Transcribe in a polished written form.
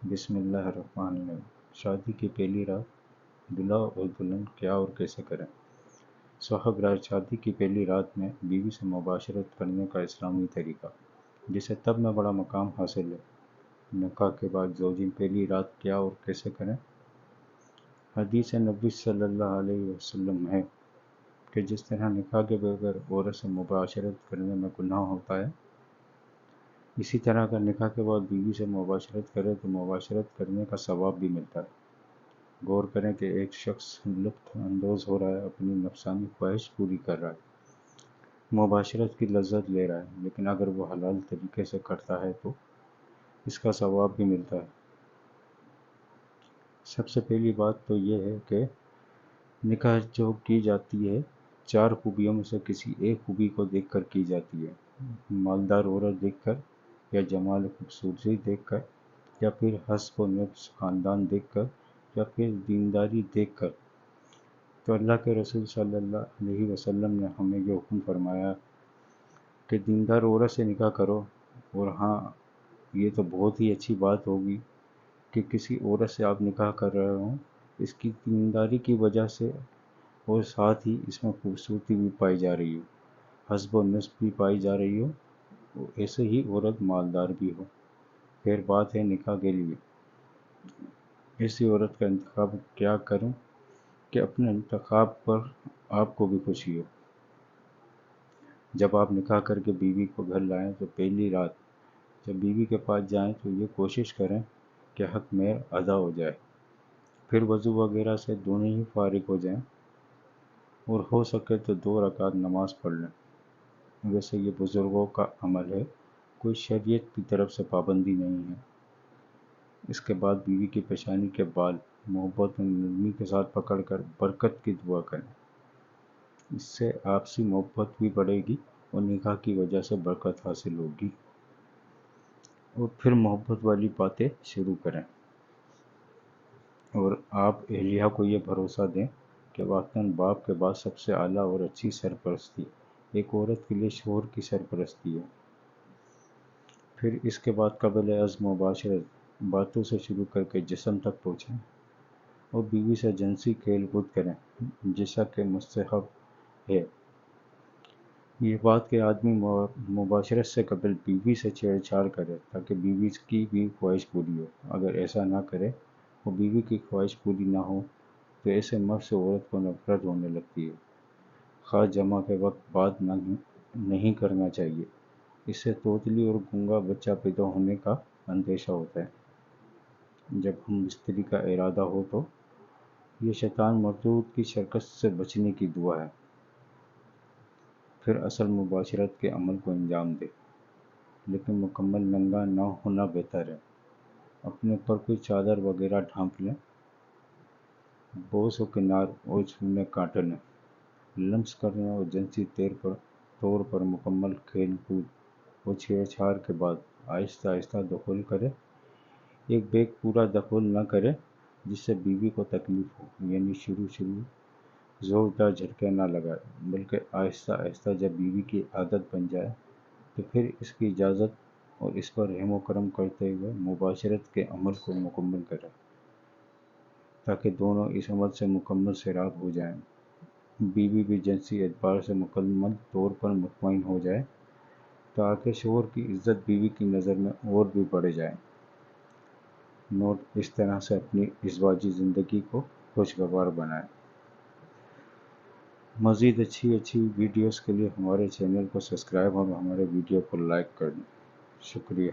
بسم اللہ الرحمن الرحیم۔ شادی کی پہلی رات دلہا اور دلہن کیا اور کیسے کریں؟ سہاگ رات شادی کی پہلی رات میں بیوی سے مباشرت کرنے کا اسلامی طریقہ، جسے تب میں بڑا مقام حاصل ہے۔ نکاح کے بعد زوجین پہلی رات کیا اور کیسے کریں؟ حدیث نبی صلی اللہ علیہ وسلم ہے کہ جس طرح نکاح کے بغیر عورت سے مباشرت کرنے میں گناہ ہوتا ہے، اسی طرح اگر نکاح کے بعد بیوی سے مباشرت کرے تو مباشرت کرنے کا ثواب بھی ملتا ہے۔ غور کریں کہ ایک شخص لطف اندوز ہو رہا ہے، اپنی نفسانی خواہش پوری کر رہا ہے، مباشرت کی لذت لے رہا ہے، لیکن اگر وہ حلال طریقے سے کرتا ہے تو اس کا ثواب بھی ملتا ہے۔ سب سے پہلی بات تو یہ ہے کہ نکاح جو کی جاتی ہے 4 خوبیوں میں سے کسی ایک خوبی کو دیکھ کر کی جاتی ہے۔ مالدار عورت دیکھ کر، یا جمال خوبصورتی دیکھ کر، یا پھر حسب و نفس خاندان دیکھ کر، یا پھر دینداری دیکھ کر۔ تو اللہ کے رسول صلی اللہ علیہ وسلم نے ہمیں یہ حکم فرمایا کہ دیندار عورت سے نکاح کرو، اور ہاں یہ تو بہت ہی اچھی بات ہوگی کہ کسی عورت سے آپ نکاح کر رہے ہوں اس کی دینداری کی وجہ سے، اور ساتھ ہی اس میں خوبصورتی بھی پائی جا رہی ہو، حسب و نسب بھی پائی جا رہی ہو، ایسے ہی عورت مالدار بھی ہو۔ پھر بات ہے نکاح کے لیے ایسی عورت کا انتخاب کیا کروں کہ اپنے انتخاب پر آپ کو بھی خوشی ہو۔ جب آپ نکاح کر کے بیوی کو گھر لائیں تو پہلی رات جب بیوی کے پاس جائیں تو یہ کوشش کریں کہ حق مہر ادا ہو جائے، پھر وضو وغیرہ سے دونوں ہی فارغ ہو جائیں، اور ہو سکے تو 2 رکعت نماز پڑھ لیں۔ ویسے یہ بزرگوں کا عمل ہے، کوئی شریعت کی طرف سے پابندی نہیں ہے۔ اس کے بعد بیوی کی پیشانی کے بال محبت و نرمی کے ساتھ پکڑ کر برکت کی دعا کریں۔ اس سے آپسی محبت بھی بڑھے گی اور نکاح کی وجہ سے برکت حاصل ہوگی۔ اور پھر محبت والی باتیں شروع کریں، اور آپ اہلیہ کو یہ بھروسہ دیں کہ واقعاً باپ کے بعد سب سے اعلیٰ اور اچھی سرپرستی ایک عورت کے لیے شوہر کی سرپرستی ہے۔ پھر اس کے بعد قبل عزم مباشرت باتوں سے شروع کر کے جسم تک پہنچیں، اور بیوی سے جنسی کھیل کود کریں جیسا کہ مستحب ہے۔ یہ بات کہ آدمی مباشرت سے قبل بیوی سے چھیڑ چھاڑ کرے تاکہ بیوی کی بھی خواہش پوری ہو۔ اگر ایسا نہ کرے اور بیوی کی خواہش پوری نہ ہو تو ایسے مرد سے عورت کو نفرت ہونے لگتی ہے۔ خاص جمع کے وقت بات نہیں کرنا چاہیے، اس سے توتلی اور گونگا بچہ پیدا ہونے کا اندیشہ ہوتا ہے۔ جب ہم بستری کا ارادہ ہو تو یہ شیطان مردود کی شرکت سے بچنے کی دعا ہے۔ پھر اصل مباشرت کے عمل کو انجام دے، لیکن مکمل ننگا نہ ہونا بہتر ہے۔ اپنے اوپر کوئی چادر وغیرہ ڈھانپ لیں۔ بوس و کنار اور چھونے کاٹنے، لمس کرنے اور جنسی طور پر مکمل کھیل کود اور چھیڑ چھاڑ کے بعد آہستہ آہستہ دخول کرے۔ ایک بیگ پورا دخول نہ کرے جس سے بیوی کو تکلیف ہو، یعنی شروع زوردار جھٹکے نہ لگائے، بلکہ آہستہ آہستہ جب بیوی کی عادت بن جائے تو پھر اس کی اجازت اور اس پر رحم و کرم کرتے ہوئے مباشرت کے عمل کو مکمل کرے، تاکہ دونوں اس عمل سے مکمل سیراب ہو جائیں۔ بیوی بھی جنسی اعتبار سے مکمل طور پر مطمئن ہو جائے تاکہ شوہر کی عزت بیوی کی نظر میں اور بھی بڑھ جائے۔ نوٹ: اس طرح سے اپنی ازدواجی زندگی کو خوشگوار بنائیں۔ مزید اچھی ویڈیوز کے لیے ہمارے چینل کو سبسکرائب اور ہمارے ویڈیو کو لائک کریں۔ شکریہ۔